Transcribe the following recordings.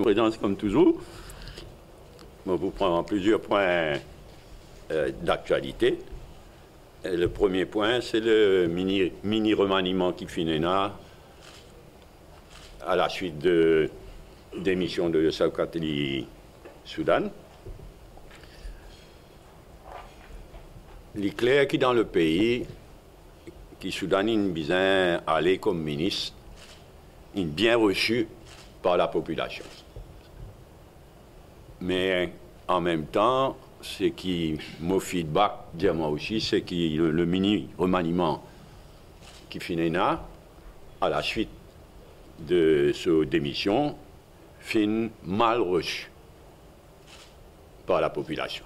présence comme toujours. Je vous prends plusieurs points d'actualité. Le premier point, c'est le mini remaniement qui finit là, à la suite de démission de Saoukateli Soudan. Il est clair qui dans le pays, qui Soudan est bien allé comme ministre, est bien reçu par la population. Mais en même temps, ce qui mon feedback, dire moi aussi, c'est que le mini remaniement qui finit là, à la suite de cette démission, fin mal reçu par la population.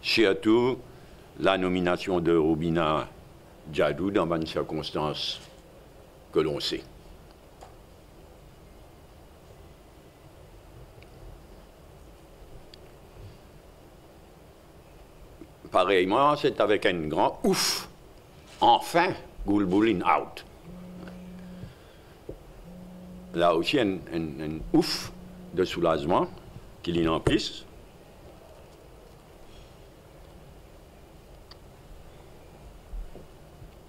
Surtout la nomination de Robina Djadou dans une circonstance que l'on sait. Pareillement, c'est avec un grand ouf. Enfin, Goulboulin out. Là aussi, un ouf de soulagement qu'il y en plus.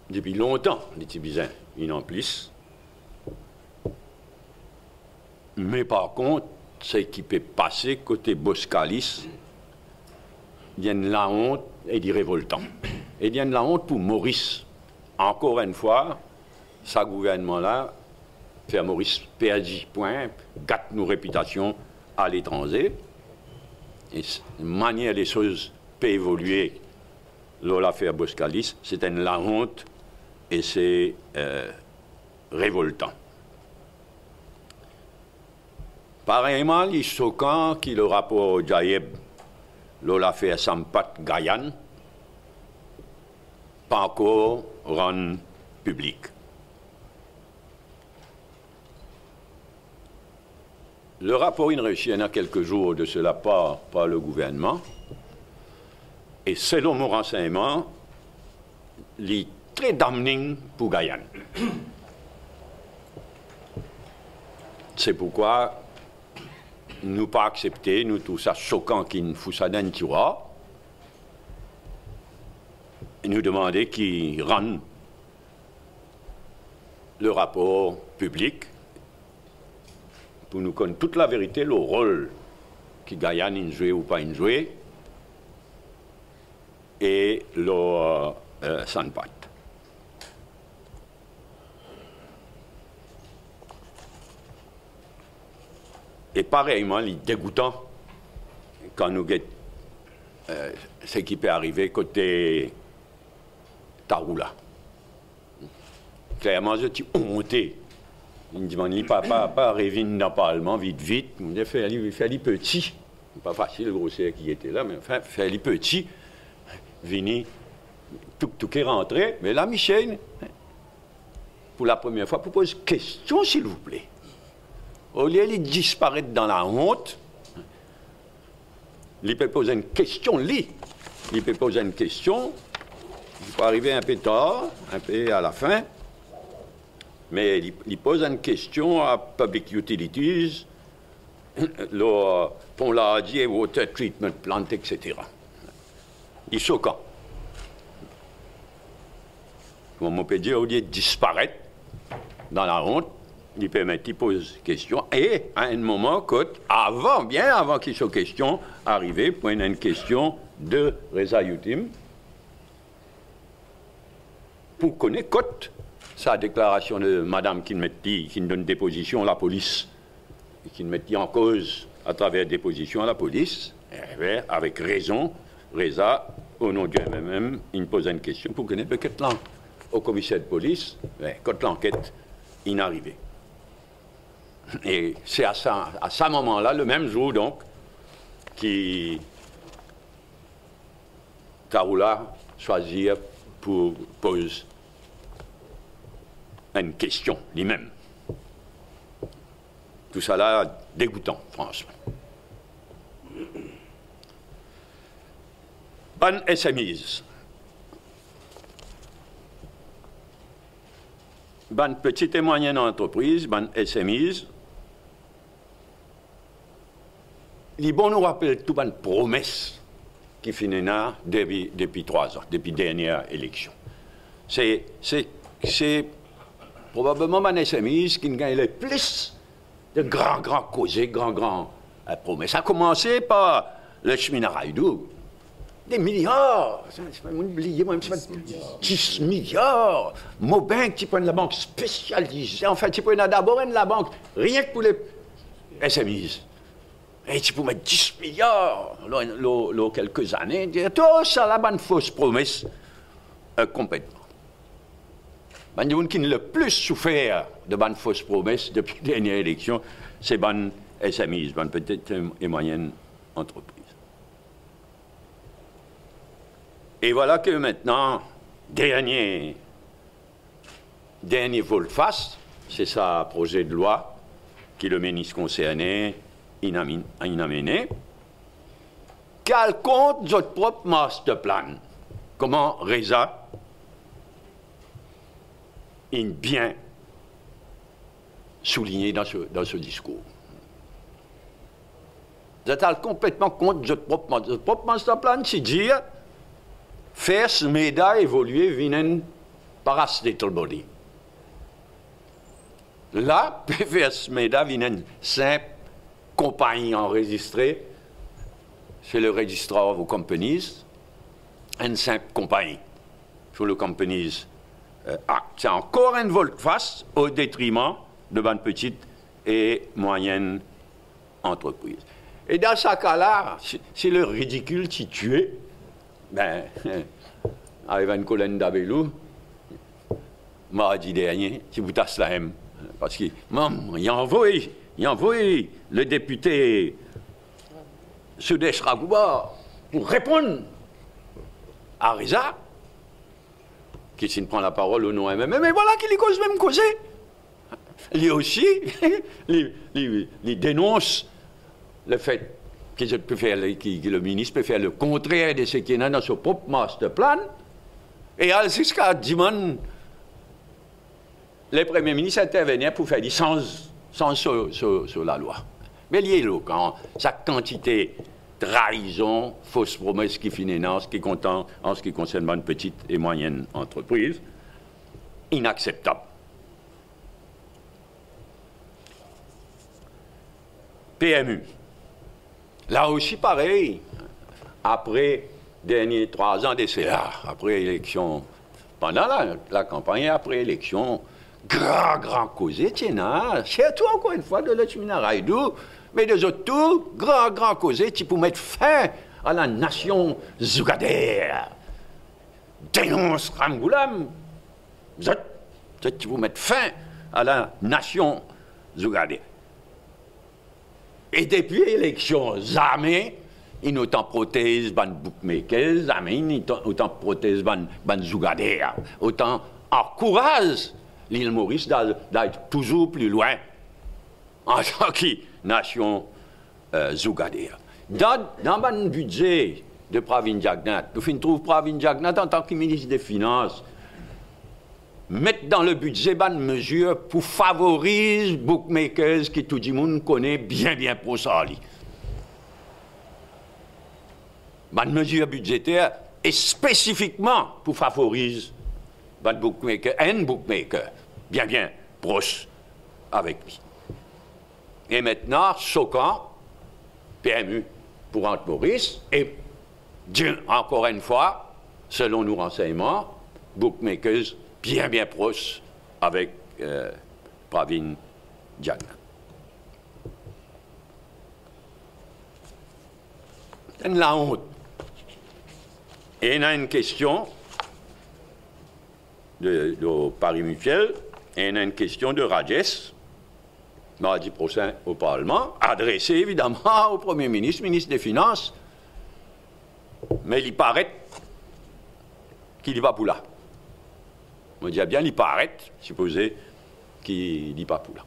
Depuis longtemps, les Tibizins, il en plus. Mais par contre, ce qui peut passer côté Boscalis, il y a de la honte et du révoltant. Et il y a de la honte pour Maurice. Encore une fois, ce gouvernement-là fait Maurice perdu, point, gâte nos réputations à l'étranger. Et la manière les choses peuvent évoluer dans l'affaire Boscalis, c'est une la honte et c'est révoltant. Pareillement, il est choquant que le rapport Jaïeb, l'affaire Sampat Gayan, pas encore rendu public. Le rapport est reçu il y a quelques jours de cela par le gouvernement. Et selon mon renseignement, il est très damning pour Guyane. C'est pourquoi nous pas accepter, nous tout ça choquant qu'il faut ça d'un tiroir, et nous demander qu'il rende le rapport public pour nous connaître toute la vérité, le rôle que Guyane a joué ou pas joué, et le Sanpat. Et pareillement, il est dégoûtant quand nous guettons ce qui peut arriver côté Taroula. Clairement, je suis honté. Il me dit, il ne pas rêver dans le Parlement vite. Il me dit, fais les petits. Pas facile, le grossier qui était là, mais enfin, fais les petits. Vini, tout est rentré. Mais là, Michel, pour la première fois, propose une question, s'il vous plaît. Au lieu de disparaître dans la honte, il peut poser une question, il peut poser une question, il peut arriver un peu tard, un peu à la fin, mais il pose une question à Public Utilities, le pont Lardier, Water Treatment Plant, etc. Il est choquant. Comme on peut dire, au lieu de disparaître dans la honte, il permet, il pose question, et à un moment, bien avant qu'il soit question, arriver pour une question de Reza Youtim, pour connaître sa déclaration de madame qui donne déposition à la police, et qui met en cause à travers déposition à la police, avec raison, Reza, au nom du MMM, il pose une question pour connaître peut-être au commissaire de police, quand l'enquête est arrivée. Et c'est à ce moment-là, le même jour donc, qui Taroula choisit pour poser une question lui-même. Tout ça là, dégoûtant, franchement. Ban SMEs. Ban petite et moyenne entreprise, ban SMEs, les bons nous rappellent tout une promesse qui finit là depuis 3 ans, depuis la dernière élection. C'est probablement mon SMI qui gagne le plus de grands causés, grands promesses. Ça a commencé par le chemin à Raïdou. Des milliards, 10 milliards. Maubin qui prend la banque spécialisée. En fait, tu prends d'abord la banque, rien que pour les SMI. Et tu peux mettre 10 milliards, dans quelques années. Tout ça, là, une fausse promesse, complètement. Les gens qui ont le plus souffert de bonnes fausses promesses depuis la dernière élection, c'est les SMI, les petites et moyennes entreprises. Et voilà que maintenant, dernier volte-face, c'est ça, projet de loi qui le ministre concerné a amené, qu'elle compte notre propre master plan. Comment Reza a bien souligné dans ce discours. Vous êtes complètement contre notre propre master plan, c'est dire faire ce méda évoluer vinen parastatal body. Là, faire ce méda vinen simple compagnie enregistrée chez le Registrar of Companies, une simple compagnie sur le Companies Act. C'est encore une volte-face au détriment de bonnes petites et moyennes entreprises. Et dans ce cas-là, c'est le ridicule qui tue. Ben, avec une colonne d'Abelou, mardi dernier, si vous tassez la M. Parce qu'il a envoyé le député Soudesh Ragouba pour répondre à Reza, qui s'il prend la parole au nom MM. Mais voilà qu'il est cause même causé. Lui aussi, il dénonce le fait que le ministre peut faire le contraire de ce qu'il y a dans son propre master plan. Et jusqu'à dimanche, les premiers ministres intervenaient pour faire du sens sur la loi. Mais il y a quand sa quantité de trahison, fausse promesse qui finit en ce qui concerne une petite et moyenne entreprise, inacceptable. PMU. Là aussi, pareil, après derniers 3 ans d'essai, après l'élection, pendant la campagne, après l'élection, grand causé, tiens, c'est tout encore une fois de l'Etchmina Raïdou, mais des autres tout, grand causé, qui pour mettre fin à la nation Zougadère. Dénonce Ramgoulam, vous êtes qui pour mettre fin à la nation Zougadère. Et depuis l'élection, jamais, il autant prothèse ban bookmakers, jamais il autant prothèse ban Zougadère, autant encourage l'île Maurice d'être toujours plus loin en tant que nation Zougadère. Dans le budget de Pravin Jagnat, nous trouvons Pravin Jagnat en tant que ministre des Finances, mettre dans le budget une mesure pour favoriser bookmakers qui tout le monde connaît bien pour ça. Une mesure budgétaire est spécifiquement pour favoriser un bookmaker bien proche avec lui. Et maintenant, choquant, PMU pour Anne-Maurice, et encore une fois, selon nos renseignements, bookmakers bien proches avec Pravin Jagnat. C'est la honte. Et il y a une question de Paris Mutuel, et il y a une question de Rajes, mardi prochain au Parlement, adressée évidemment au Premier ministre, ministre des Finances, mais il paraît qu'il y va pour là. On dit bien, il paraît, supposé qu'il n'y va pas pour là.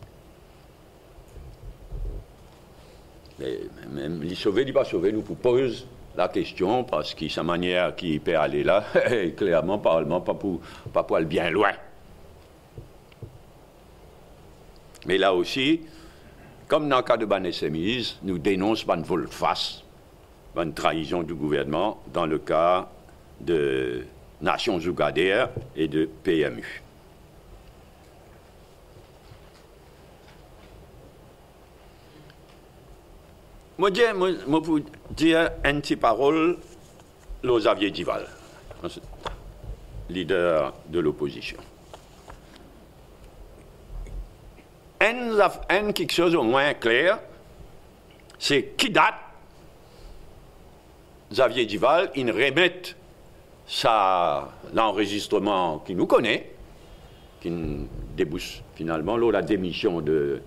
Mais même il sauver, il va sauver, nous pose la question, parce que sa manière qui peut aller là, est clairement, Parlement, pas pour aller bien loin. Mais là aussi, comme dans le cas de Ban SMIs, nous dénonçons Ban volte-face, Ban trahison du gouvernement dans le cas de Nations Ougadère et de PMU. Moi, pour dire une petite parole à Xavier Dival, leader de l'opposition. Quelque chose au moins clair, c'est qui date Xavier Dival, il remet l'enregistrement qu'il nous connaît, qui débouche finalement la démission de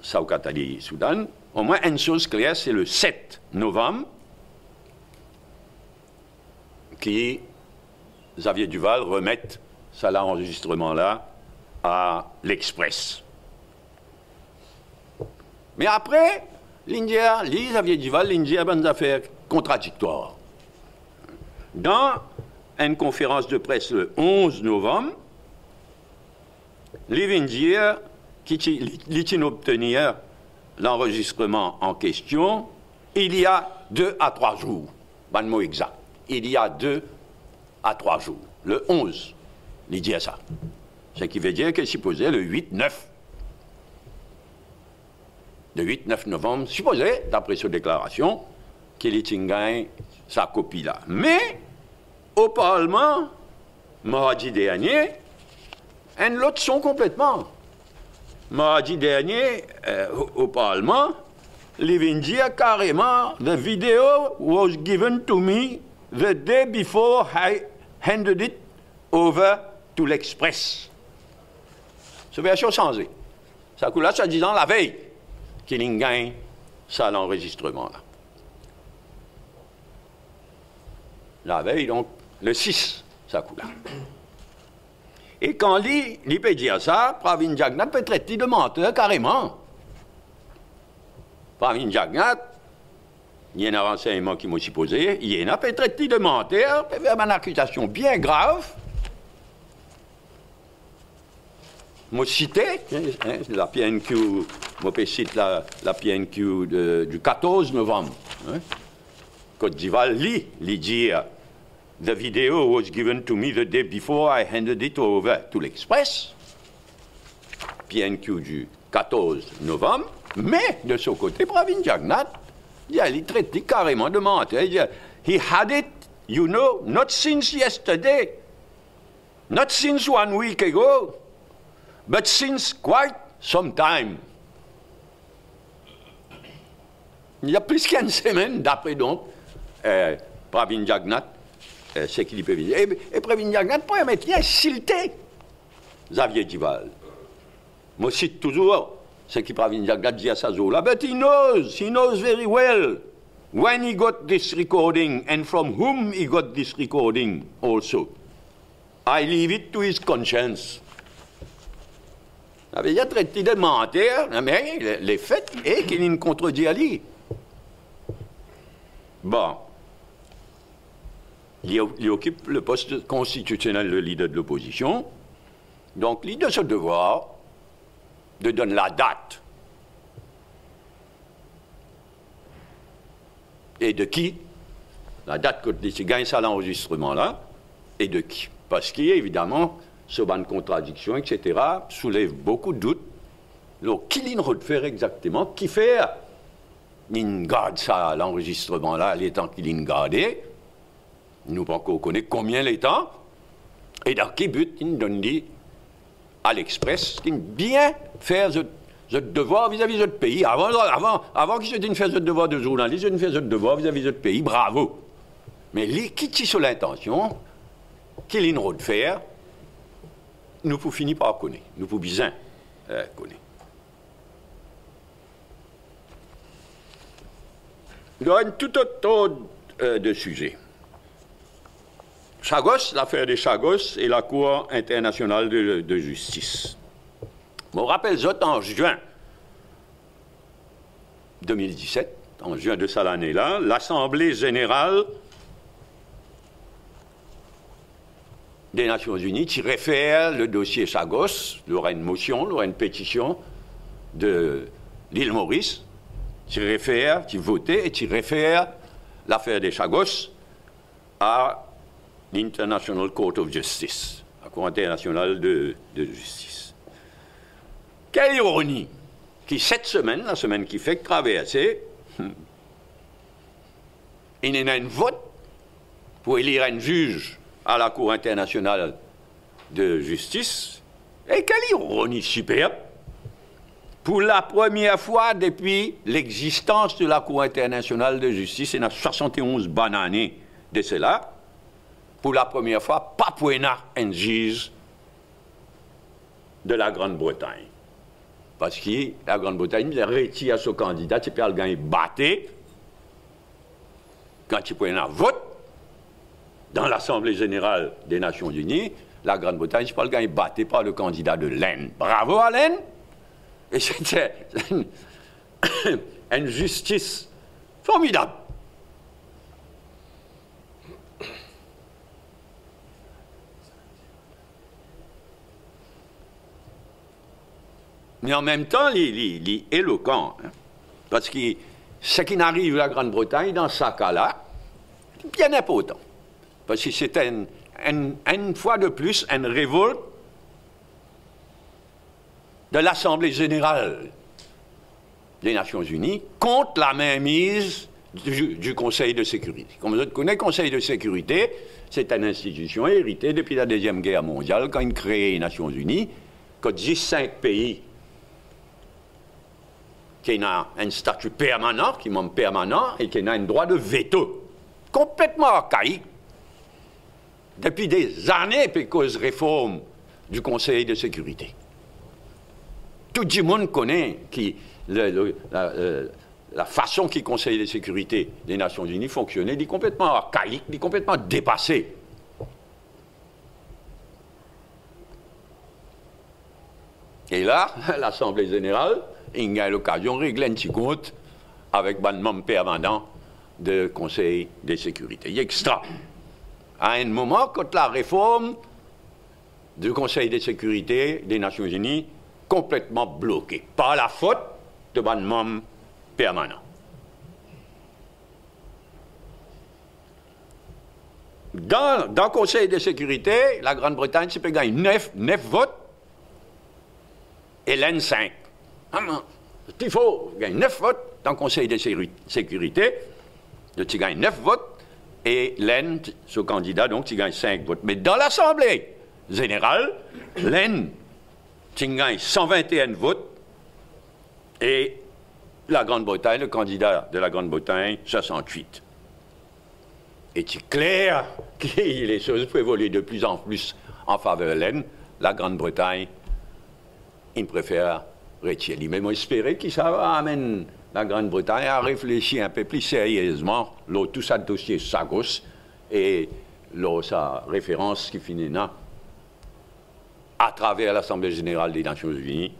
Saoukatali Soudan. Au moins une chose claire, c'est le 7 novembre qui Xavier Duval remet l'enregistrement-là à l'Express. Mais après, l'India, Xavier Duval, l'India a des affaires contradictoires. Dans une conférence de presse le 11 novembre, l'India, qui obtenir l'enregistrement en question, il y a 2 à 3 jours. Pas de mot exact. Il y a 2 à 3 jours. Le 11, il dit ça. Ce qui veut dire que supposé le 8-9. Le 8-9 novembre, supposé, d'après cette déclaration, qu'il ait gagné sa copie là. Mais, au Parlement, mardi dernier, une autre son complètement. Mardi dernier, au Parlement, il dit carrément, the video was given to me the day before I handed it over to l'Express. C'est version changée. Ça coule là, ça disant la veille qu'il gagne ça l'enregistrement là. La veille, donc, le 6, ça coule là. Et quand il peut dire ça, Pravin Jagnat peut traiter de menteur carrément. Pravin Jagnat, il y a un renseignement qui m'a supposé, il y a un peut traiter de menteur, peut faire une accusation bien grave. Moi cité, la PNQ, moi cite la PNQ du 14 novembre. Côte d'Ivoire, il dit. The video was given to me the day before I handed it over to l'Express, PNQ du 14 novembre, mais de son côté, Pravin Jagnat, il traite carrément de menteur. Il dit, he had it, you know, not since yesterday, not since 1 week ago, but since quite some time. Il y a plus qu'une semaine, d'après donc, Pravin Jagnat, c'est qu'il peut dire. Et Pravin Jagnat peut mettre bien silté Xavier Dival. Moi, je cite toujours ce que Pravin Jagnat dit à sa zone là. But he knows very well when he got this recording and from whom he got this recording also. I leave it to his conscience. Il a traité de menteur, mais les faits et qu'il ne contredit à lui. Bon. Il occupe le poste constitutionnel de leader de l'opposition. Donc, il a ce devoir de donner la date. Et de qui? La date que il gagne ça l'enregistrement-là. Et de qui? Parce qu'il y a évidemment ce ban de contradiction, etc., soulève beaucoup de doutes. Donc, qui l'in faire exactement? Qui fait? Il garde ça l'enregistrement-là, les temps qu'il l'a gardé. Nous pas encore connaître combien les temps, et dans quel but il donne dit à l'Express qu'il bien faire ce devoir vis-à-vis de notre pays. Avant qu'il se dise faire ce devoir de journaliste, il fait ce devoir vis-à-vis de notre pays, bravo. Mais lui, qui tire sur l'intention, qu'il a de faire, nous pouvons finir par connaître, nous pouvons bien connaître. Il y a un tout autre de sujets. Chagos, l'affaire des Chagos et la Cour internationale de justice. Je me rappelle, en juin 2017, en juin de cette année-là, l'Assemblée générale des Nations Unies qui réfère le dossier Chagos, il y aura une motion, il y aura une pétition de l'île Maurice, tu réfères, tu votais et tu réfères l'affaire des Chagos à l'International Court of Justice, la Cour internationale de justice. Quelle ironie qui, cette semaine, la semaine qui fait que traverser, il y a un vote pour élire un juge à la Cour internationale de justice. Et quelle ironie superbe! Pour la première fois depuis l'existence de la Cour internationale de justice, il y a 71 bonnes années de cela, pour la première fois, pas pour un juge de la Grande-Bretagne. Parce que la Grande-Bretagne retire son candidat, tu peux le gagner batté. Quand tu prends un vote dans l'Assemblée générale des Nations Unies, la Grande-Bretagne, tu peux le gagner batté par le candidat de l'Inde. Bravo à l'Inde! Et c'était une justice formidable. Mais en même temps, il est éloquent. Hein, parce que ce qui n'arrive à la Grande-Bretagne, dans ce cas-là, c'est bien important. Parce que c'est une fois de plus une révolte de l'Assemblée générale des Nations Unies contre la mainmise du Conseil de sécurité. Comme vous connaissez, le Conseil de sécurité, c'est une institution héritée depuis la Deuxième Guerre mondiale, quand il créé les Nations Unies, quand 15 pays qui ont un statut permanent, qui sont permanent, et qui ont un droit de veto complètement archaïque. Depuis des années, puis cause réforme du Conseil de sécurité. Tout le monde connaît la façon que le Conseil de sécurité des Nations Unies fonctionnait, il est complètement archaïque, il est complètement dépassé. Et là, l'Assemblée générale, il a l'occasion de régler un petit compte avec le membre permanent du Conseil de sécurité. Il est extra. À un moment, quand la réforme du Conseil de sécurité des Nations Unies complètement bloquée par la faute de un membre permanent. Dans le Conseil de sécurité, la Grande-Bretagne peut gagner 9 votes et l'Inde 5. Il faut gagner 9 votes dans le Conseil de sécurité, tu gagnes 9 votes, et l'Inde, ce candidat, donc, tu gagnes 5 votes. Mais dans l'Assemblée générale, l'Inde, tu gagnes 121 votes, et la Grande-Bretagne, le candidat de la Grande-Bretagne, 68. Et c'est clair que les choses peuvent évoluer de plus en plus en faveur de l'Inde. La Grande-Bretagne, il préfère retirer. Mais moi, j'espérais que ça va amener la Grande-Bretagne à réfléchir un peu plus sérieusement tout ça dossier Sagos et sa référence qui finit là à travers l'Assemblée générale des Nations Unies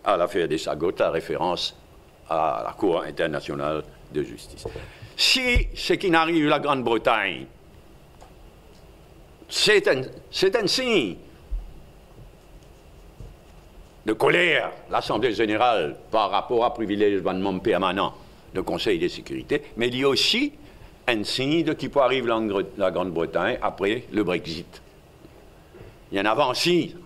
à l'affaire des Sagos, la référence à la Cour internationale de justice. Si ce qui n'arrive à la Grande-Bretagne, c'est un signe de colère, l'Assemblée générale, par rapport à privilégiement permanent du Conseil de sécurité, mais il y a aussi un signe de qui peut arriver à la Grande-Bretagne après le Brexit. Il y en avait aussi.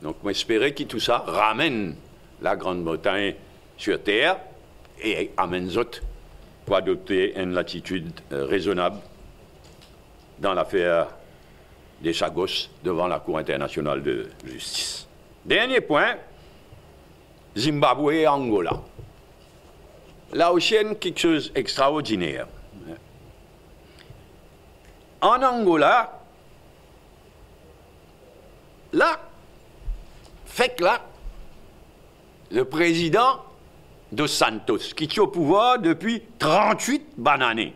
Donc, on espérait que tout ça ramène la Grande-Bretagne sur terre et amène les autres pour adopter une attitude raisonnable dans l'affaire des Chagos devant la Cour internationale de justice. Dernier point, Zimbabwe et Angola. Là aussi, il y a quelque chose d'extraordinaire. En Angola, le président dos Santos, qui est au pouvoir depuis 38 bonnes années,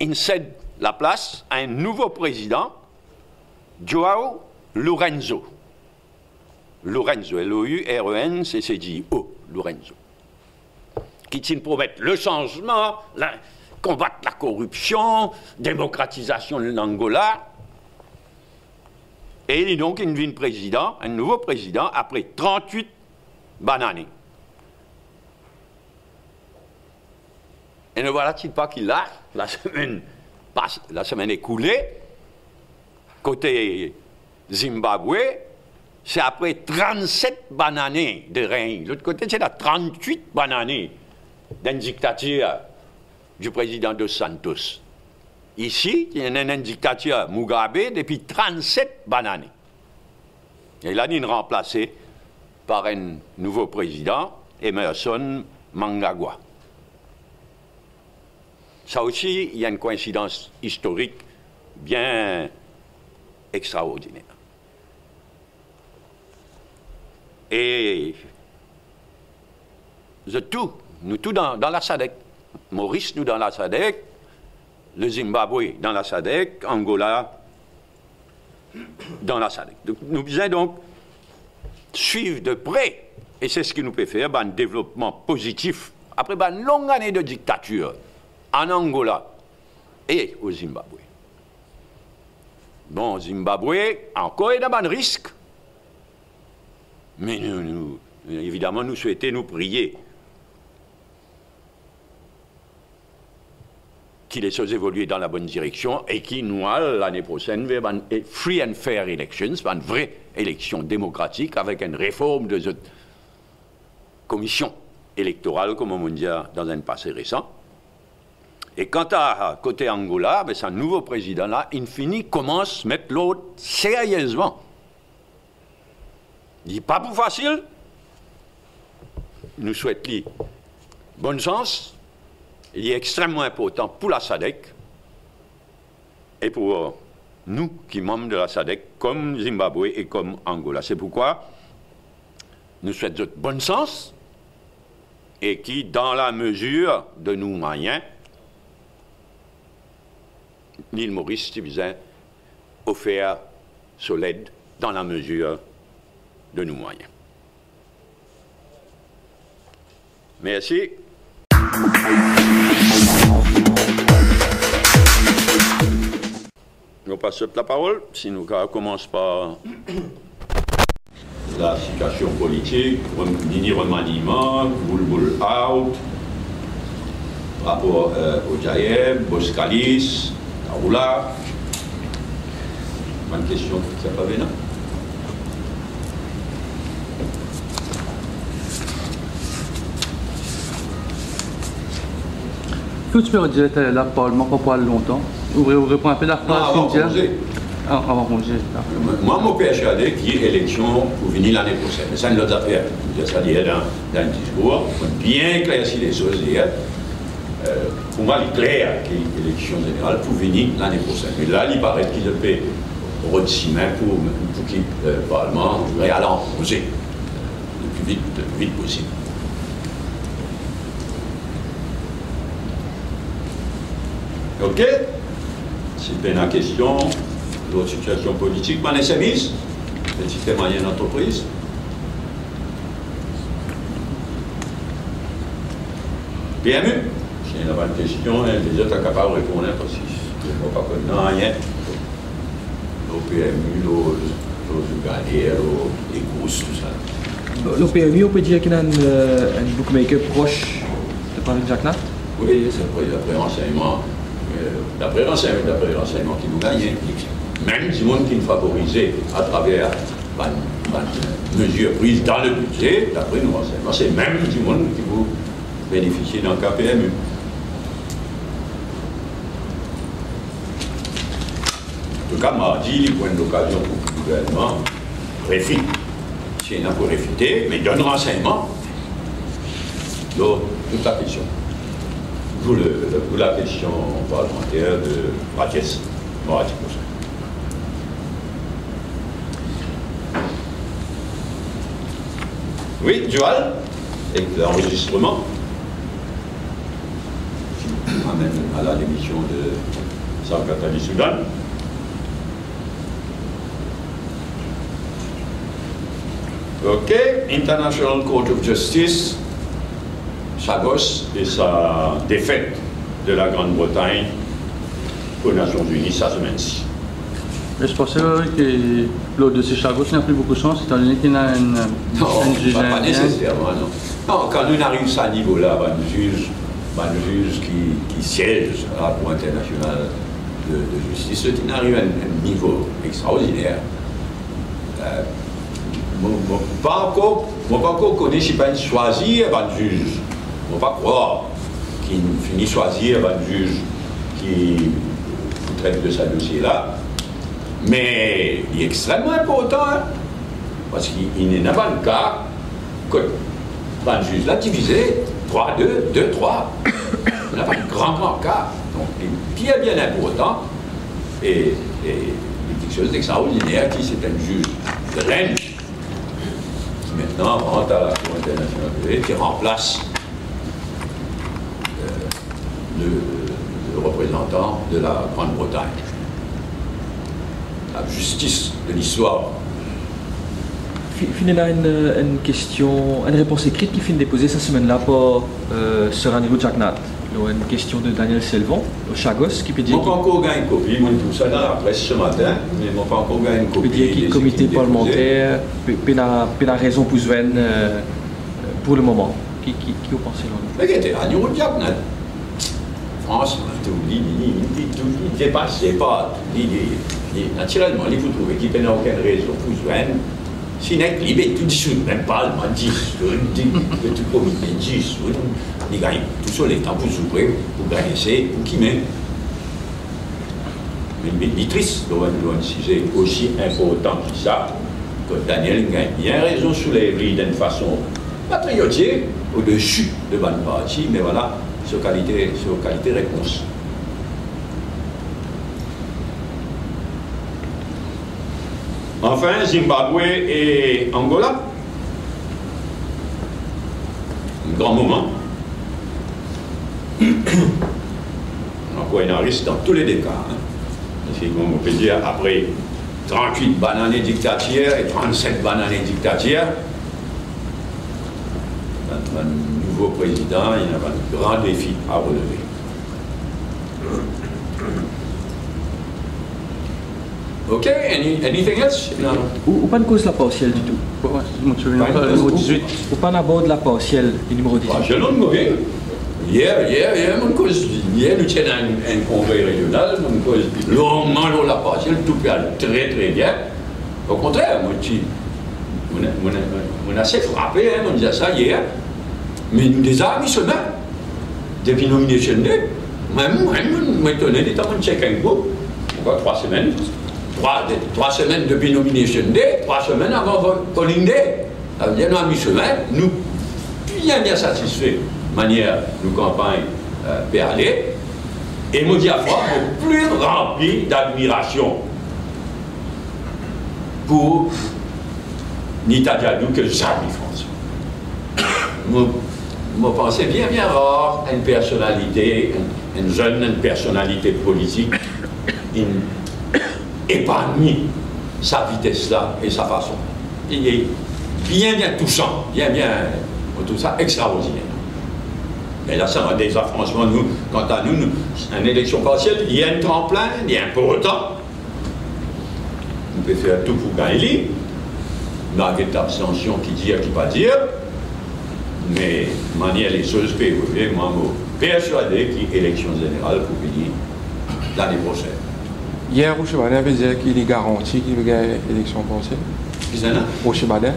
il cède la place à un nouveau président, João Lourenço. Lourenço, L-O-U-R-E-N-C-C-J-O, Lourenço. Qui promet le changement, combattre la corruption, démocratisation de l'Angola. Et donc, il devient président, un nouveau président, après 38 bonnes années. Et ne voilà-t-il pas qu'il a, la semaine écoulée, côté Zimbabwe, c'est après 37 bonnes années de règne. L'autre côté, c'est la 38 bonnes années d'une dictature du président Dos Santos. Ici, il y a une dictature Mugabe depuis 37 bonnes années. Et là, il est remplacé par un nouveau président, Emerson Mnangagwa. Ça aussi, il y a une coïncidence historique bien extraordinaire. Et nous tous dans la SADC. Maurice, nous dans la SADC, le Zimbabwe dans la SADC, Angola dans la SADC. Donc, nous devons donc suivre de près, et c'est ce qui nous peut faire, un développement positif, après une longue année de dictature, en Angola et au Zimbabwe. Bon, Zimbabwe, encore il y a un risque. Mais évidemment, nous souhaitons nous prier qu'il les choses évoluer dans la bonne direction et qu'il nous l'année prochaine vers une free and fair elections, une vraie élection démocratique avec une réforme de cette commission électorale, comme on dit dans un passé récent. Et quant à côté Angola, ben, ce nouveau président-là, Infini, commence à mettre l'autre sérieusement. Il dit pas pour facile. Nous souhaitons bonne chance. Il est extrêmement important pour la SADC et pour nous qui sommes membres de la SADC, comme Zimbabwe et comme Angola. C'est pourquoi nous souhaitons bonne chance et qui, dans la mesure de nos moyens, l'île Maurice vous a offert son aide dans la mesure de nos moyens. Merci. Nous passons la parole, si nous commençons par la situation politique, mini remaniement, boule out, rapport au Jaïeb, Boskalis, Arula. Bonne question, ça pas bien? Faut tu peux dire la parlement pas longtemps. Vous répondez un peu la phrase congé. Avant congé. Moi, mon persuadé qu'il y ait élection pour venir l'année prochaine. Mais ça, nous a fait. Ça dit dans le discours, bien éclairci les choses hier. Pour moi, il est clair qu'il y ait élection générale pour venir l'année prochaine. Mais là, il paraît qu'il peut redessiner pour qu'il le Parlement aller en congé le plus vite possible. Ok? C'est bien la question de votre situation politique. Mon SMS, petite et moyenne entreprise. PMU? C'est une bonne question, les autres sont capables de répondre parce que je ne vois pas comment rien. Nos PMU, nos galères, les courses, tout ça. Le PMU, on peut dire qu'il y a un bookmaker proche de Paris-Jacques Nat? Oui, c'est après renseignement. D'après renseignement qui nous gagne, même du monde qui nous favorisait à travers une mesure prise dans le budget, d'après nos renseignements, c'est même du monde qui vous bénéficie d'un KPMU. En tout cas, mardi, il prend l'occasion pour le gouvernement réfute. Si il y en a pour réfuter, mais donne renseignement. Donc, toute la question. D'où la question parlementaire de Mathias Moratti. Oui, Joal, avec l'enregistrement qui amène à l'émission de Sankata du Soudan. OK, International Court of Justice. Chagos et sa défaite de la Grande-Bretagne aux Nations Unies cette semaine-ci. Et je pensais que l'autre de ces Chagos n'a plus beaucoup de chance, étant donné qu'il a une juge pas nécessairement, non. Non, quand on arrive à ce niveau-là, un juge qui siège à la Cour internationale de justice, il arrive à un niveau extraordinaire. Pas encore connaît, je ne sais pas, choisir un juge. On ne va pas croire qu'il finit choisir un juge qui traite de ce dossier-là. Mais il est extrêmement important, hein, parce qu'il n'est pas le cas que le juge l'a divisé 3-2, 2-3. On n'a pas un grand cas. Donc, il est bien important. Et quelque chose d'extraordinaire qui c'est un juge de Rennes qui maintenant rentre à la Cour internationale qui remplace le représentant de la Grande-Bretagne. La justice de l'histoire. Il y a une question, une réponse écrite qui finit de déposer cette semaine-là par Sir Anirudh Jagannath. Une question de Daniel Selvon, au Chagos, qui peut dire. Je n'ai pas encore gagné une copie, moi tout ça dans la presse ce matin, mais je n'ai pas encore gagné une copie. Il peut dire que le comité parlementaire peut la raison pour Zwen pour le moment. Qui vous pensez là? Regardez, Anirudh Jagannath. Franchement, il dépasse pas. Naturellement, il faut trouver qu'il n'y a aucune raison pour Zwen. Sinon, il est tout dissous, même pas le 10, le tout comité 10, il gagne tout seul les temps pour s'ouvrir, pour gagner, c'est pour qui met. Mais il est triste, si c'est aussi important que ça, que Daniel gagne bien raison sous les rides d'une façon patriotique, au-dessus de bonne partie, mais voilà, sur qualité réponse. Enfin, Zimbabwe et Angola. Un grand moment. Encore un risque dans tous les deux cas. C'est comme on peut dire, après 38 bananes dictatoriales et 37 bananes dictatoriales, un nouveau président, il y a un grand défi à relever. Ok, anything else? No. Ou pas de cause la partielle du tout. Le numéro 18. Ou pas d'abord de la partielle du numéro 18. Je n'en sais hier, nous tiens un congrès régional, longuement la partielle, tout va très très bien. Au contraire, on a assez frappé, on disait ça hier, mais nous des amis semaines, depuis nomination day, même étonné, il était en check un groupe, encore 3 semaines. 3 semaines depuis Nomination Day, 3 semaines avant Polling Day. Ça veut dire, nous, à mi-semaine, nous bien satisfaits de manière nous campagne peut aller. Et mon diaphragme est plus rempli d'admiration pour Nita Diadou que Jacques François. Je pensais bien rare à une personnalité, une jeune personnalité politique, épanouit sa vitesse-là et sa façon. Il est bien touchant, tout ça extraordinaire. Mais là, ça va déjà, franchement, nous, quant à nous, une élection partielle, il y a un tremplin, il y a un peu de temps. On peut faire tout pour gagner, malgré l'abstention qui dit, qui pas dire, mais manière les choses peuvent évoluer, moi, je suis persuadé qu'il y a une élection générale pour venir l'année prochaine. Hier, au Chebadet avait dit qu'il est garanti qu'il y a une élection partielle. Au Chebadet.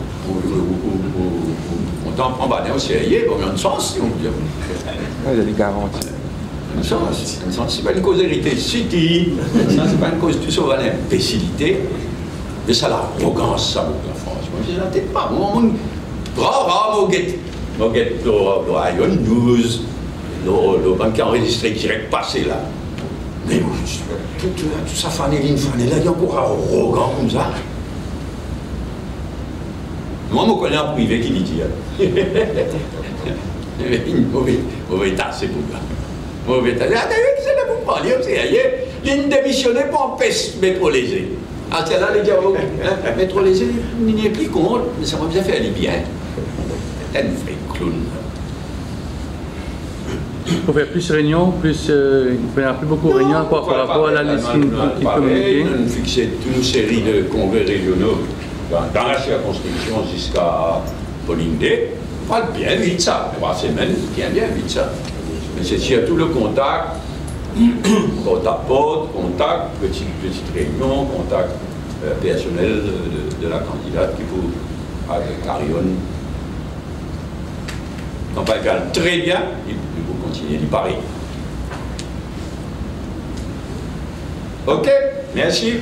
On t'en prend Badet au sérieux, il y a une chance, si on veut dire. Oui, il est garanti. Une chance, c'est pas une cause héritée city, ça c'est pas une cause du sauvage l'imbécilité, mais ça l'arrogance, ça, la France. Moi, je n'entends pas, moi, rare, je get le Iron News, le banque enregistré direct passé là. Mais tout ça, fanéline, là, il y a encore arrogant comme ça. Moi, je connais un privé qui dit mauvais tasse, c'est pour ça. Mauvais tasse. Ah, c'est là pour parler, c'est ailleurs. Il démissionné pour empêcher métrolésé. Ah, c'est là, les gars, métrolésé, il n'y est plus compte, mais ça m'a bien fait aller bien. C'est un vrai clown. faut faire plus de réunions, plus, il faut faire plus beaucoup de réunions par rapport à la liste qui communiquée. On fixait toute une série de congrès régionaux dans la circonscription jusqu'à Polindé. On parle bien vite ça, 3 semaines, bien vite ça. Mais c'est surtout le contact, porte à porte, contact, petite réunion, contact personnel de la candidate qui vous, avec Arione. Non pas égal, très bien, il faut continuer d'y parler. Ok, merci.